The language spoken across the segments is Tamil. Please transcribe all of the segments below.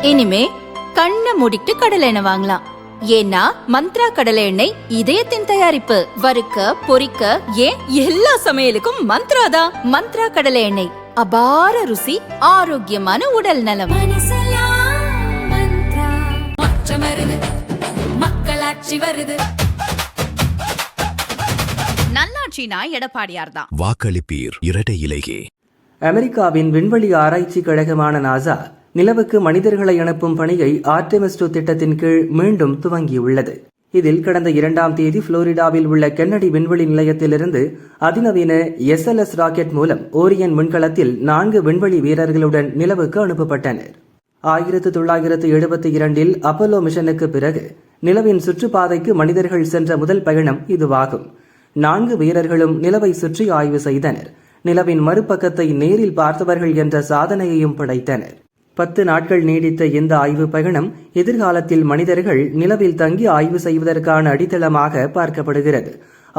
இனிமே கண்ணை மூடிட்டு கடலை எண்ணெய் வாங்கலாம். ஏன்னா மந்த்ரா கடலை எண்ணெய் இதயத்தின் தயாரிப்பு. வறுக்க பொரிக்க ஏன் எல்லா சமையலுக்கும் மந்த்ரா தான். மந்த்ரா கடலை எண்ணெய், அபார ருசி, ஆரோக்கியமான உடல் நலம். மக்களாட்சி வருது. நல்லாட்சினா எடப்பாடியார் தான். வாக்களிப்பீர் இரட்டை இலையே. அமெரிக்காவின் விண்வெளி ஆராய்ச்சி கழகமான நாசா நிலவுக்கு மனிதர்களை அனுப்பும் பணியை ஆர்டெமிஸ் 2 திட்டத்தின் கீழ் மீண்டும் துவங்கியுள்ளது. இதில் கடந்த 2ஆம் தேதி புளோரிடாவில் உள்ள கென்னடி விண்வெளி நிலையத்திலிருந்து அதிநவீன SLS ராக்கெட் மூலம் ஓரியன் விண்கலத்தில் 4 விண்வெளி வீரர்களுடன் நிலவுக்கு அனுப்பப்பட்டனர். 1972 அப்போலோ மிஷனுக்கு பிறகு நிலவின் சுற்றுப்பாதைக்கு மனிதர்கள் சென்ற முதல் பயணம் இதுவாகும். 4 வீரர்களும் நிலவை சுற்றி ஆய்வு செய்தனர். நிலவின் மறுபக்கத்தை நேரில் பார்த்தவர்கள் என்ற சாதனையையும் படைத்தனர். 10 நாட்கள் நீடித்த இந்த ஆய்வு பயணம் எதிர்காலத்தில் மனிதர்கள் நிலவில் தங்கி ஆய்வு செய்வதற்கான அடித்தளமாக பார்க்கப்படுகிறது.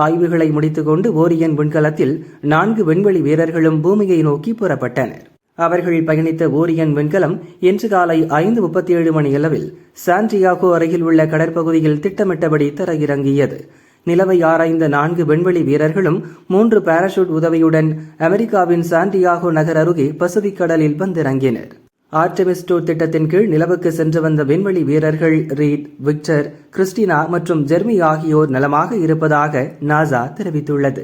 ஆய்வுகளை முடித்துக்கொண்டு ஓரியன் விண்கலத்தில் 4 விண்வெளி வீரர்களும் பூமியை நோக்கி புறப்பட்டனர். அவர்கள் பயணித்த ஓரியன் விண்கலம் இன்று காலை 5:37 மணியளவில் சாண்டியாகோ அருகில் உள்ள கடற்பகுதியில் திட்டமிட்டபடி தரையிறங்கியது. நிலவை ஆராய்ந்த 4 விண்வெளி வீரர்களும் 3 பாராசூட் உதவியுடன் அமெரிக்காவின் சாண்டியாகோ நகர் அருகே பசிபிக் கடலில் வந்திறங்கினர். ஆர்டெமிஸ் 2 திட்டத்தின் கீழ் நிலவுக்கு சென்று வந்த விண்வெளி வீரர்கள் ரீட், விக்டர், கிறிஸ்டினா மற்றும் ஜெர்மி ஆகியோர் நலமாக இருப்பதாக நாசா தெரிவித்துள்ளது.